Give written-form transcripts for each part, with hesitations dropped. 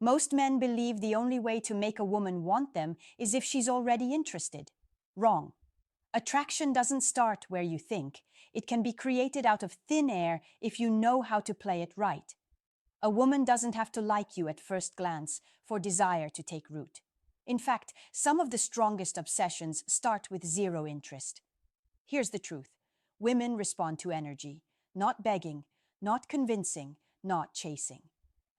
Most men believe the only way to make a woman want them is if she's already interested. Wrong. Attraction doesn't start where you think. It can be created out of thin air if you know how to play it right. A woman doesn't have to like you at first glance for desire to take root. In fact, some of the strongest obsessions start with zero interest. Here's the truth. Women respond to energy, not begging, not convincing, not chasing.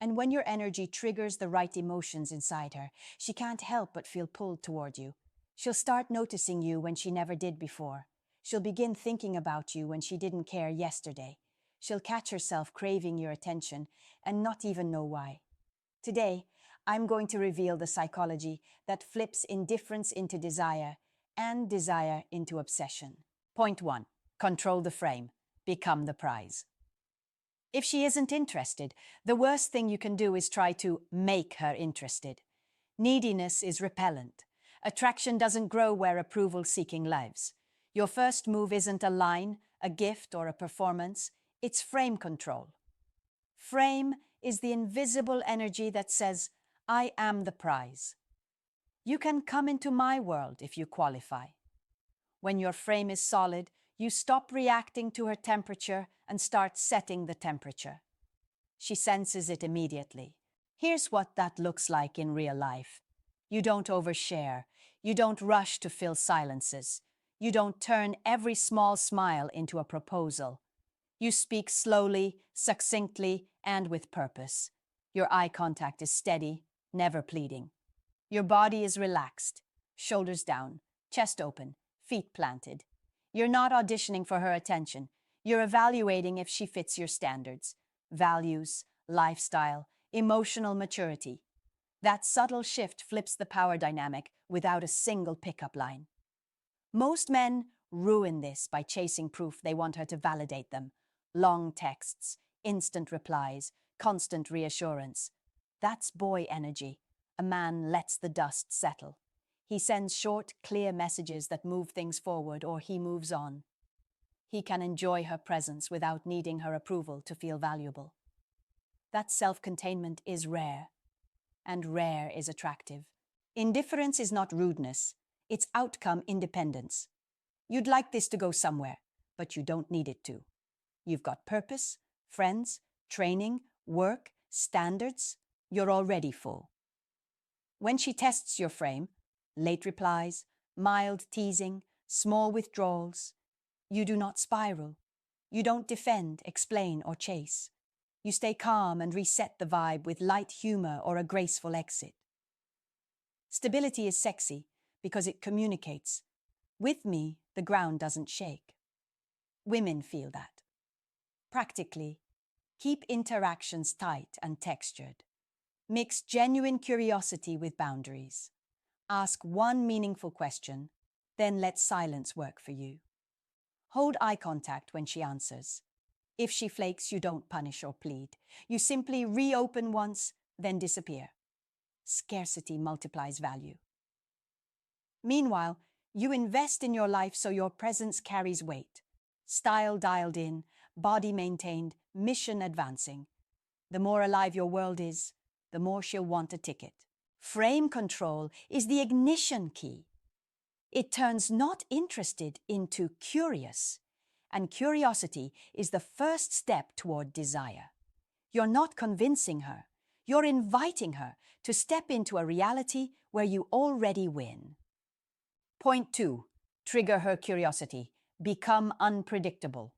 And when your energy triggers the right emotions inside her, she can't help but feel pulled toward you. She'll start noticing you when she never did before. She'll begin thinking about you when she didn't care yesterday. She'll catch herself craving your attention and not even know why. Today, I'm going to reveal the psychology that flips indifference into desire and desire into obsession. Point 1. Control the frame. Become the prize. If she isn't interested, the worst thing you can do is try to make her interested. Neediness is repellent. Attraction doesn't grow where approval-seeking lives. Your first move isn't a line, a gift, or a performance. It's frame control. Frame is the invisible energy that says, I am the prize. You can come into my world if you qualify. When your frame is solid, you stop reacting to her temperature and start setting the temperature. She senses it immediately. Here's what that looks like in real life. You don't overshare. You don't rush to fill silences. You don't turn every small smile into a proposal. You speak slowly, succinctly, and with purpose. Your eye contact is steady, never pleading. Your body is relaxed, shoulders down, chest open, feet planted. You're not auditioning for her attention. You're evaluating if she fits your standards, values, lifestyle, emotional maturity. That subtle shift flips the power dynamic without a single pickup line. Most men ruin this by chasing proof they want her to validate them. Long texts, instant replies, constant reassurance. That's boy energy. A man lets the dust settle. He sends short, clear messages that move things forward, or he moves on. He can enjoy her presence without needing her approval to feel valuable. That self-containment is rare, and rare is attractive. Indifference is not rudeness, it's outcome independence. You'd like this to go somewhere, but you don't need it to. You've got purpose, friends, training, work, standards. You're already full. When she tests your frame, late replies, mild teasing, small withdrawals, you do not spiral. You don't defend, explain, or chase. You stay calm and reset the vibe with light humor or a graceful exit. Stability is sexy because it communicates. With me, the ground doesn't shake. Women feel that. Practically, keep interactions tight and textured. Mix genuine curiosity with boundaries. Ask one meaningful question, then let silence work for you. Hold eye contact when she answers. If she flakes, you don't punish or plead. You simply reopen once, then disappear. Scarcity multiplies value. Meanwhile, you invest in your life so your presence carries weight. Style dialed in, body maintained, mission advancing. The more alive your world is, the more she'll want a ticket. Frame control is the ignition key. It turns not interested into curious, and curiosity is the first step toward desire. You're not convincing her. You're inviting her to step into a reality where you already win. Point 2. Trigger her curiosity. Become unpredictable.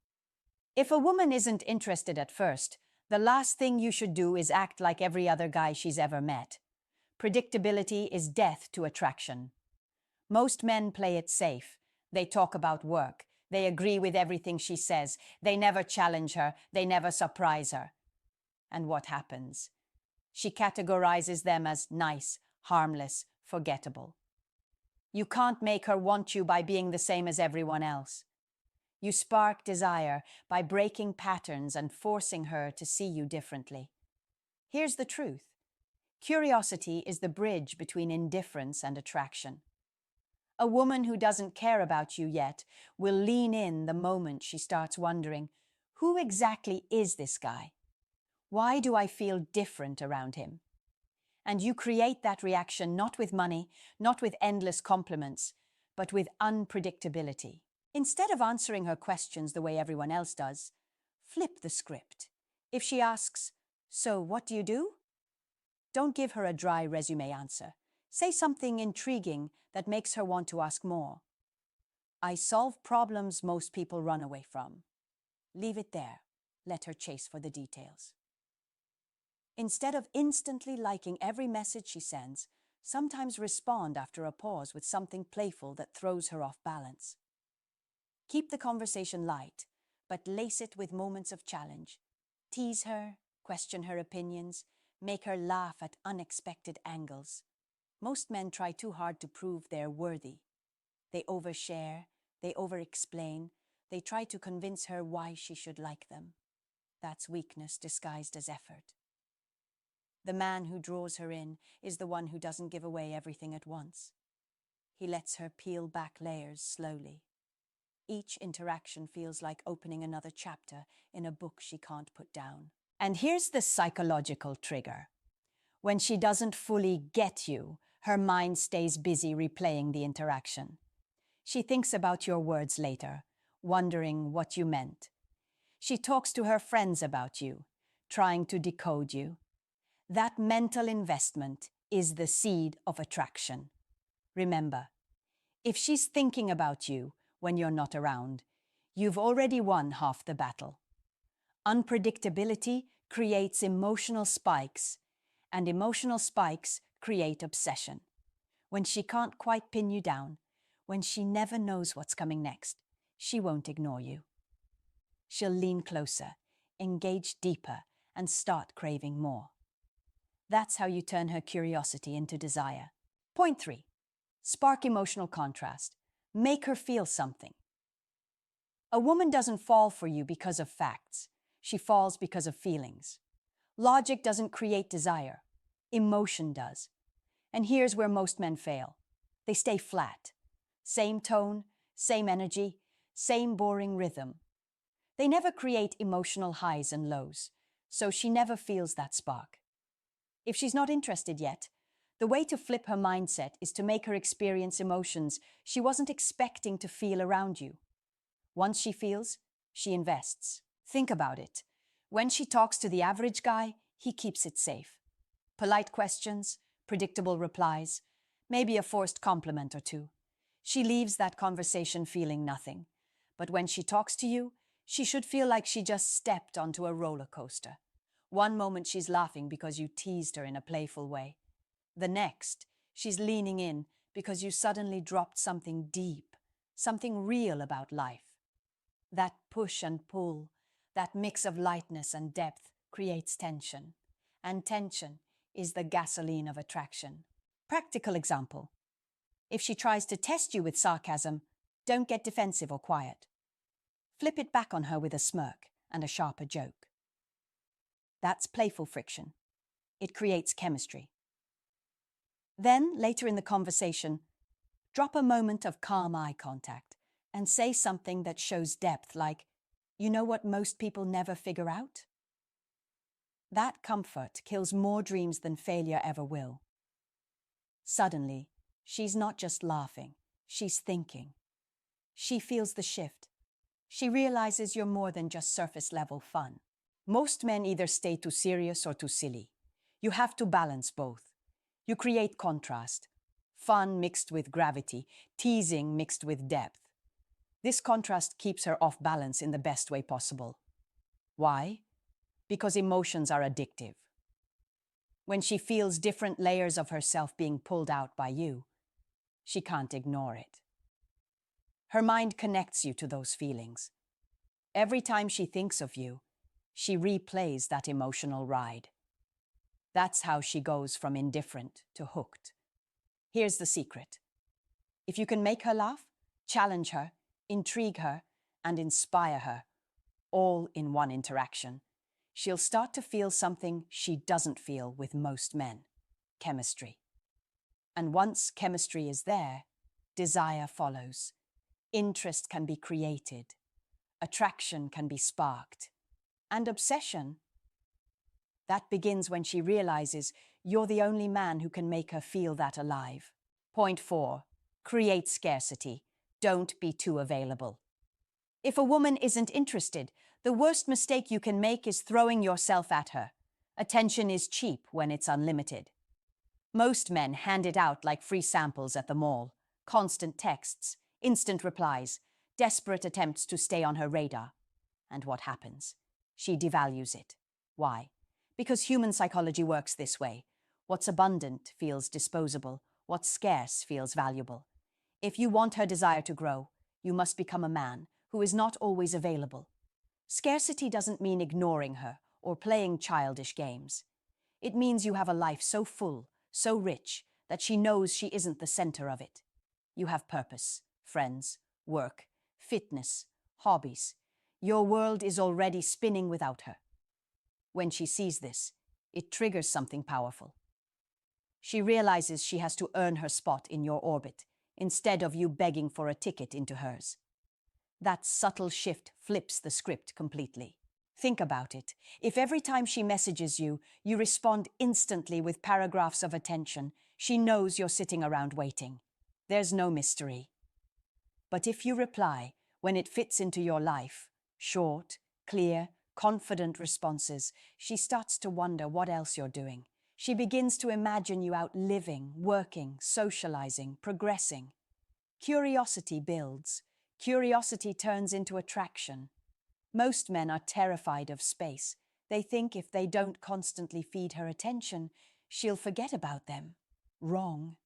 If a woman isn't interested at first, the last thing you should do is act like every other guy she's ever met. Predictability is death to attraction. Most men play it safe. They talk about work. They agree with everything she says. They never challenge her. They never surprise her. And what happens? She categorizes them as nice, harmless, forgettable. You can't make her want you by being the same as everyone else. You spark desire by breaking patterns and forcing her to see you differently. Here's the truth. Curiosity is the bridge between indifference and attraction. A woman who doesn't care about you yet will lean in the moment she starts wondering, who exactly is this guy? Why do I feel different around him? And you create that reaction not with money, not with endless compliments, but with unpredictability. Instead of answering her questions the way everyone else does, flip the script. If she asks, "So what do you do?" don't give her a dry resume answer. Say something intriguing that makes her want to ask more. "I solve problems most people run away from." Leave it there. Let her chase for the details. Instead of instantly liking every message she sends, sometimes respond after a pause with something playful that throws her off balance. Keep the conversation light, but lace it with moments of challenge. Tease her, question her opinions, make her laugh at unexpected angles. Most men try too hard to prove they're worthy. They overshare, they over-explain, they try to convince her why she should like them. That's weakness disguised as effort. The man who draws her in is the one who doesn't give away everything at once. He lets her peel back layers slowly. Each interaction feels like opening another chapter in a book she can't put down. And here's the psychological trigger. When she doesn't fully get you, her mind stays busy replaying the interaction. She thinks about your words later, wondering what you meant. She talks to her friends about you, trying to decode you. That mental investment is the seed of attraction. Remember, if she's thinking about you when you're not around, you've already won half the battle. Unpredictability creates emotional spikes, and emotional spikes create obsession. When she can't quite pin you down, when she never knows what's coming next, she won't ignore you. She'll lean closer, engage deeper, and start craving more. That's how you turn her curiosity into desire. Point 3. Spark emotional contrast. Make her feel something. A woman doesn't fall for you because of facts. She falls because of feelings. Logic doesn't create desire. Emotion does. And here's where most men fail. They stay flat. Same tone, same energy, same boring rhythm. They never create emotional highs and lows, so she never feels that spark. If she's not interested yet, the way to flip her mindset is to make her experience emotions she wasn't expecting to feel around you. Once she feels, she invests. Think about it. When she talks to the average guy, he keeps it safe. Polite questions, predictable replies, maybe a forced compliment or two. She leaves that conversation feeling nothing. But when she talks to you, she should feel like she just stepped onto a roller coaster. One moment she's laughing because you teased her in a playful way. The next, she's leaning in because you suddenly dropped something deep, something real about life. That push and pull, that mix of lightness and depth creates tension. And tension is the gasoline of attraction. Practical example. If she tries to test you with sarcasm, don't get defensive or quiet. Flip it back on her with a smirk and a sharper joke. That's playful friction. It creates chemistry. Then, later in the conversation, drop a moment of calm eye contact and say something that shows depth like, "You know what most people never figure out?" That comfort kills more dreams than failure ever will. Suddenly, she's not just laughing, she's thinking. She feels the shift. She realizes you're more than just surface-level fun. Most men either stay too serious or too silly. You have to balance both. You create contrast. Fun mixed with gravity, teasing mixed with depth. This contrast keeps her off balance in the best way possible. Why? Because emotions are addictive. When she feels different layers of herself being pulled out by you, she can't ignore it. Her mind connects you to those feelings. Every time she thinks of you, she replays that emotional ride. That's how she goes from indifferent to hooked. Here's the secret. If you can make her laugh, challenge her, intrigue her, and inspire her, all in one interaction, she'll start to feel something she doesn't feel with most men: chemistry. And once chemistry is there, desire follows. Interest can be created. Attraction can be sparked. And obsession, that begins when she realizes you're the only man who can make her feel that alive. Point 4. Create scarcity. Don't be too available. If a woman isn't interested, the worst mistake you can make is throwing yourself at her. Attention is cheap when it's unlimited. Most men hand it out like free samples at the mall. Constant texts, instant replies, desperate attempts to stay on her radar. And what happens? She devalues it. Why? Because human psychology works this way. What's abundant feels disposable. What's scarce feels valuable. If you want her desire to grow, you must become a man who is not always available. Scarcity doesn't mean ignoring her or playing childish games. It means you have a life so full, so rich, that she knows she isn't the center of it. You have purpose, friends, work, fitness, hobbies. Your world is already spinning without her. When she sees this, it triggers something powerful. She realizes she has to earn her spot in your orbit, instead of you begging for a ticket into hers. That subtle shift flips the script completely. Think about it. If every time she messages you, you respond instantly with paragraphs of attention, she knows you're sitting around waiting. There's no mystery. But if you reply when it fits into your life, short, clear, confident responses, she starts to wonder what else you're doing. She begins to imagine you out living, working, socializing, progressing. Curiosity builds. Curiosity turns into attraction. Most men are terrified of space. They think if they don't constantly feed her attention, she'll forget about them. Wrong.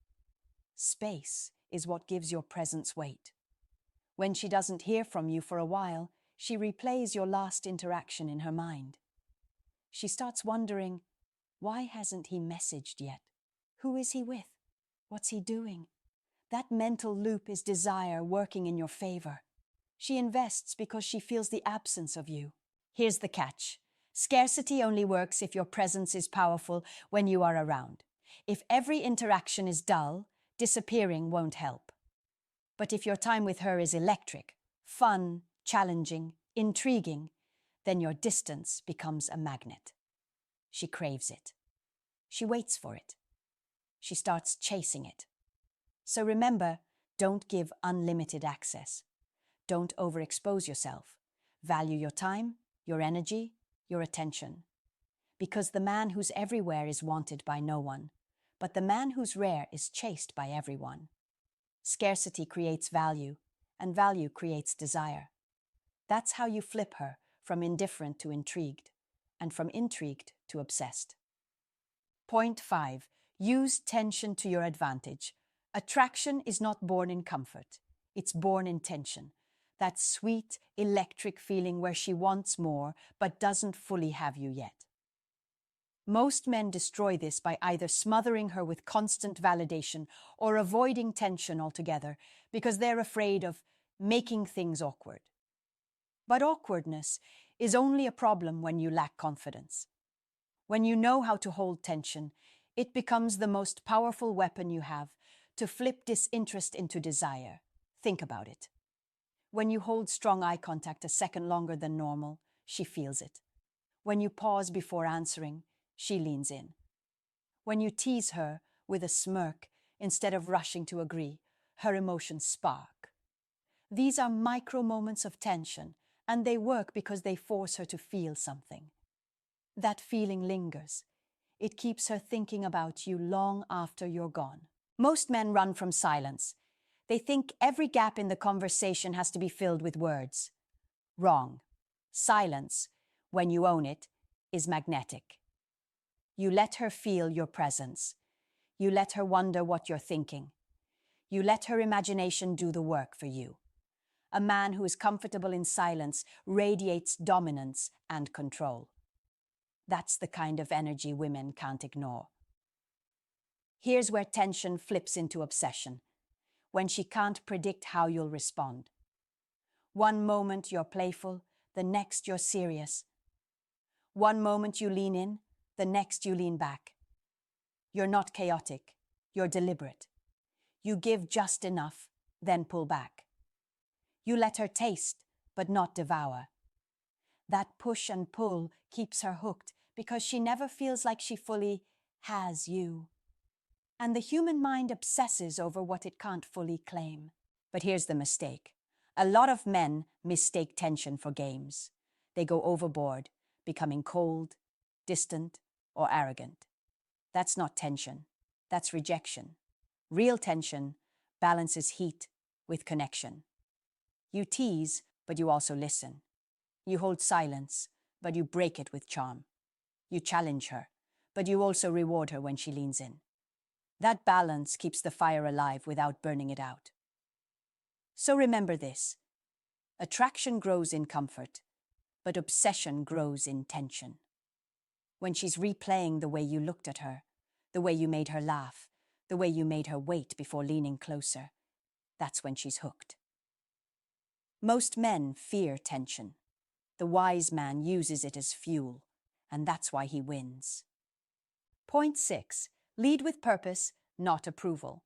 Space is what gives your presence weight. When she doesn't hear from you for a while, she replays your last interaction in her mind. She starts wondering, why hasn't he messaged yet? Who is he with? What's he doing? That mental loop is desire working in your favor. She invests because she feels the absence of you. Here's the catch. Scarcity only works if your presence is powerful when you are around. If every interaction is dull, disappearing won't help. But if your time with her is electric, fun, challenging, intriguing, then your distance becomes a magnet. She craves it. She waits for it. She starts chasing it. So remember, don't give unlimited access. Don't overexpose yourself. Value your time, your energy, your attention. Because the man who's everywhere is wanted by no one, but the man who's rare is chased by everyone. Scarcity creates value, and value creates desire. That's how you flip her from indifferent to intrigued, and from intrigued to obsessed. Point 5. Use tension to your advantage. Attraction is not born in comfort. It's born in tension. That sweet, electric feeling where she wants more but doesn't fully have you yet. Most men destroy this by either smothering her with constant validation or avoiding tension altogether because they're afraid of making things awkward. But awkwardness is only a problem when you lack confidence. When you know how to hold tension, it becomes the most powerful weapon you have to flip disinterest into desire. Think about it. When you hold strong eye contact a second longer than normal, she feels it. When you pause before answering, she leans in. When you tease her with a smirk instead of rushing to agree, her emotions spark. These are micro moments of tension, and they work because they force her to feel something. That feeling lingers. It keeps her thinking about you long after you're gone. Most men run from silence. They think every gap in the conversation has to be filled with words. Wrong. Silence, when you own it, is magnetic. You let her feel your presence. You let her wonder what you're thinking. You let her imagination do the work for you. A man who is comfortable in silence radiates dominance and control. That's the kind of energy women can't ignore. Here's where tension flips into obsession, when she can't predict how you'll respond. One moment you're playful, the next you're serious. One moment you lean in, the next you lean back. You're not chaotic, you're deliberate. You give just enough, then pull back. You let her taste, but not devour. That push and pull keeps her hooked because she never feels like she fully has you. And the human mind obsesses over what it can't fully claim. But here's the mistake. A lot of men mistake tension for games. They go overboard, becoming cold, distant, or arrogant. That's not tension. That's rejection. Real tension balances heat with connection. You tease, but you also listen. You hold silence, but you break it with charm. You challenge her, but you also reward her when she leans in. That balance keeps the fire alive without burning it out. So remember this. Attraction grows in comfort, but obsession grows in tension. When she's replaying the way you looked at her, the way you made her laugh, the way you made her wait before leaning closer, that's when she's hooked. Most men fear tension. The wise man uses it as fuel, and that's why he wins. Point 6. Lead with purpose, not approval.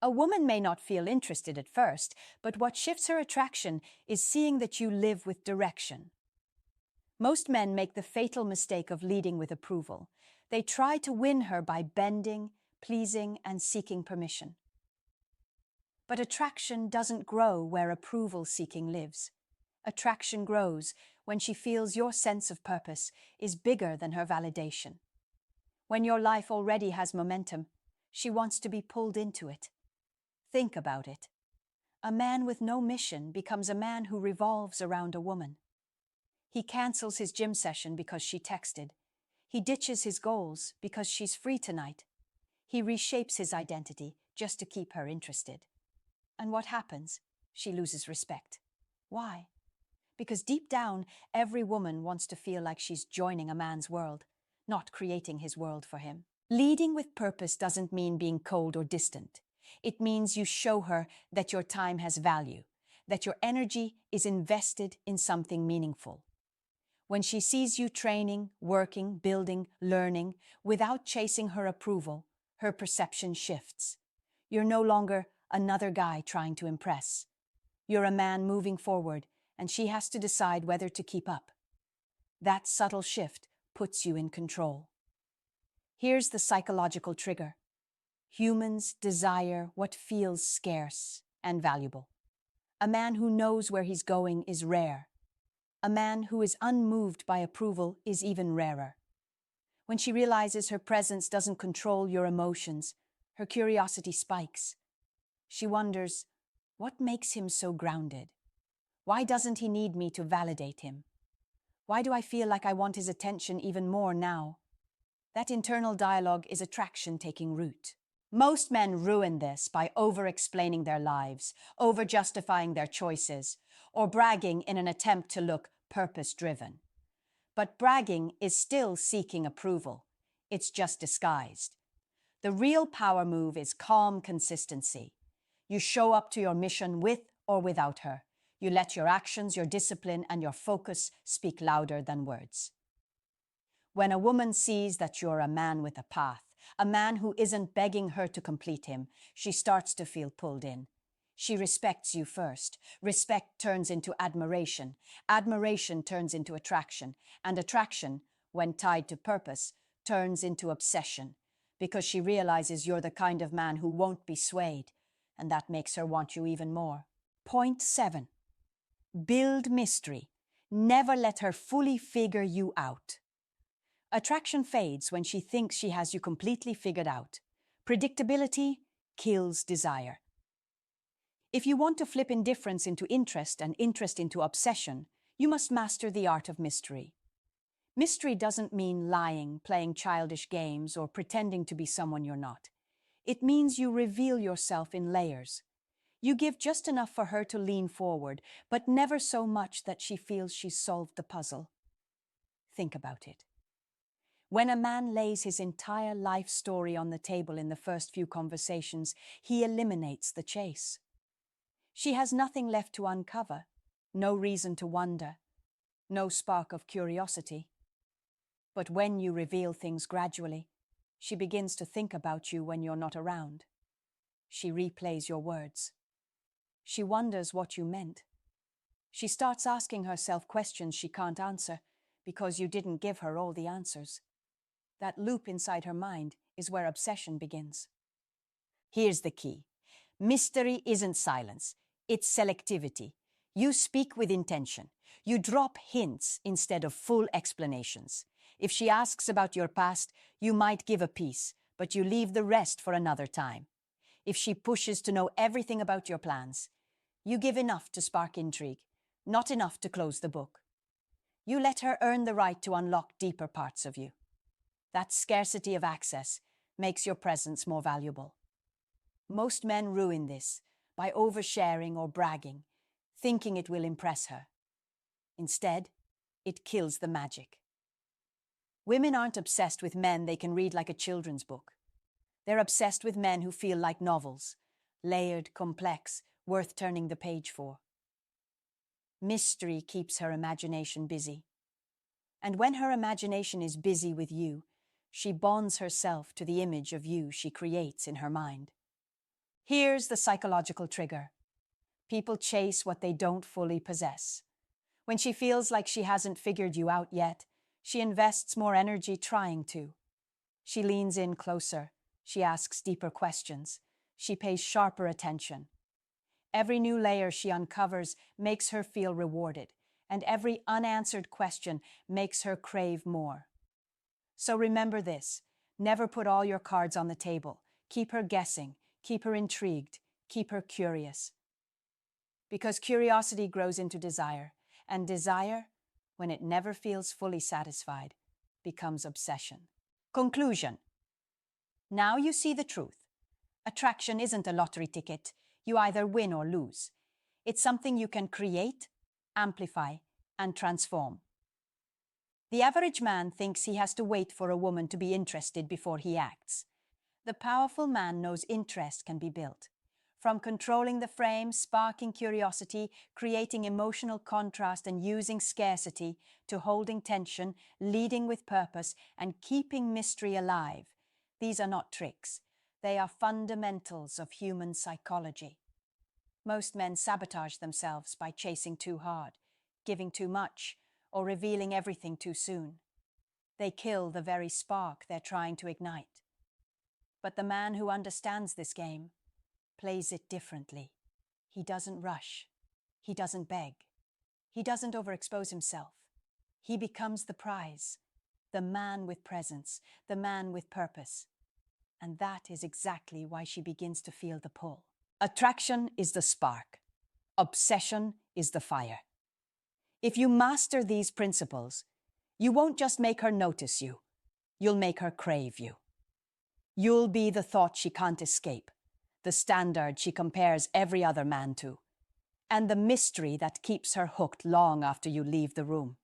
A woman may not feel interested at first, but what shifts her attraction is seeing that you live with direction. Most men make the fatal mistake of leading with approval. They try to win her by bending, pleasing, and seeking permission. But attraction doesn't grow where approval-seeking lives. Attraction grows when she feels your sense of purpose is bigger than her validation. When your life already has momentum, she wants to be pulled into it. Think about it. A man with no mission becomes a man who revolves around a woman. He cancels his gym session because she texted. He ditches his goals because she's free tonight. He reshapes his identity just to keep her interested. And what happens? She loses respect. Why? Because deep down, every woman wants to feel like she's joining a man's world, not creating his world for him. Leading with purpose doesn't mean being cold or distant. It means you show her that your time has value, that your energy is invested in something meaningful. When she sees you training, working, building, learning, without chasing her approval, her perception shifts. You're no longer another guy trying to impress. You're a man moving forward, and she has to decide whether to keep up. That subtle shift puts you in control. Here's the psychological trigger. Humans desire what feels scarce and valuable. A man who knows where he's going is rare. A man who is unmoved by approval is even rarer. When she realizes her presence doesn't control your emotions, her curiosity spikes. She wonders, what makes him so grounded? Why doesn't he need me to validate him? Why do I feel like I want his attention even more now? That internal dialogue is attraction taking root. Most men ruin this by over-explaining their lives, over-justifying their choices, or bragging in an attempt to look purpose-driven. But bragging is still seeking approval. It's just disguised. The real power move is calm consistency. You show up to your mission with or without her. You let your actions, your discipline, and your focus speak louder than words. When a woman sees that you're a man with a path, a man who isn't begging her to complete him, she starts to feel pulled in. She respects you first. Respect turns into admiration. Admiration turns into attraction. And attraction, when tied to purpose, turns into obsession, because she realizes you're the kind of man who won't be swayed, and that makes her want you even more. Point 7. Build mystery. Never let her fully figure you out. Attraction fades when she thinks she has you completely figured out. Predictability kills desire. If you want to flip indifference into interest and interest into obsession, you must master the art of mystery. Mystery doesn't mean lying, playing childish games, or pretending to be someone you're not. It means you reveal yourself in layers. You give just enough for her to lean forward, but never so much that she feels she's solved the puzzle. Think about it. When a man lays his entire life story on the table in the first few conversations, he eliminates the chase. She has nothing left to uncover, no reason to wonder, no spark of curiosity. But when you reveal things gradually, she begins to think about you when you're not around. She replays your words. She wonders what you meant. She starts asking herself questions she can't answer because you didn't give her all the answers. That loop inside her mind is where obsession begins. Here's the key. Mystery isn't silence, it's selectivity. You speak with intention. You drop hints instead of full explanations. If she asks about your past, you might give a piece, but you leave the rest for another time. If she pushes to know everything about your plans, you give enough to spark intrigue, not enough to close the book. You let her earn the right to unlock deeper parts of you. That scarcity of access makes your presence more valuable. Most men ruin this by oversharing or bragging, thinking it will impress her. Instead, it kills the magic. Women aren't obsessed with men they can read like a children's book. They're obsessed with men who feel like novels, layered, complex, worth turning the page for. Mystery keeps her imagination busy. And when her imagination is busy with you, she bonds herself to the image of you she creates in her mind. Here's the psychological trigger. People chase what they don't fully possess. When she feels like she hasn't figured you out yet, she invests more energy trying to. She leans in closer. She asks deeper questions. She pays sharper attention. Every new layer she uncovers makes her feel rewarded, and every unanswered question makes her crave more. So remember this, never put all your cards on the table. Keep her guessing, keep her intrigued, keep her curious. Because curiosity grows into desire, and desire, when it never feels fully satisfied, becomes obsession. Conclusion. Now you see the truth. Attraction isn't a lottery ticket. You either win or lose. It's something you can create, amplify, and transform. The average man thinks he has to wait for a woman to be interested before he acts. The powerful man knows interest can be built. From controlling the frame, sparking curiosity, creating emotional contrast, and using scarcity, to holding tension, leading with purpose, and keeping mystery alive. These are not tricks. They are fundamentals of human psychology. Most men sabotage themselves by chasing too hard, giving too much, or revealing everything too soon. They kill the very spark they're trying to ignite. But the man who understands this game plays it differently. He doesn't rush. He doesn't beg. He doesn't overexpose himself. He becomes the prize, the man with presence, the man with purpose. And that is exactly why she begins to feel the pull. Attraction is the spark. Obsession is the fire. If you master these principles, you won't just make her notice you. You'll make her crave you. You'll be the thought she can't escape, the standard she compares every other man to, and the mystery that keeps her hooked long after you leave the room.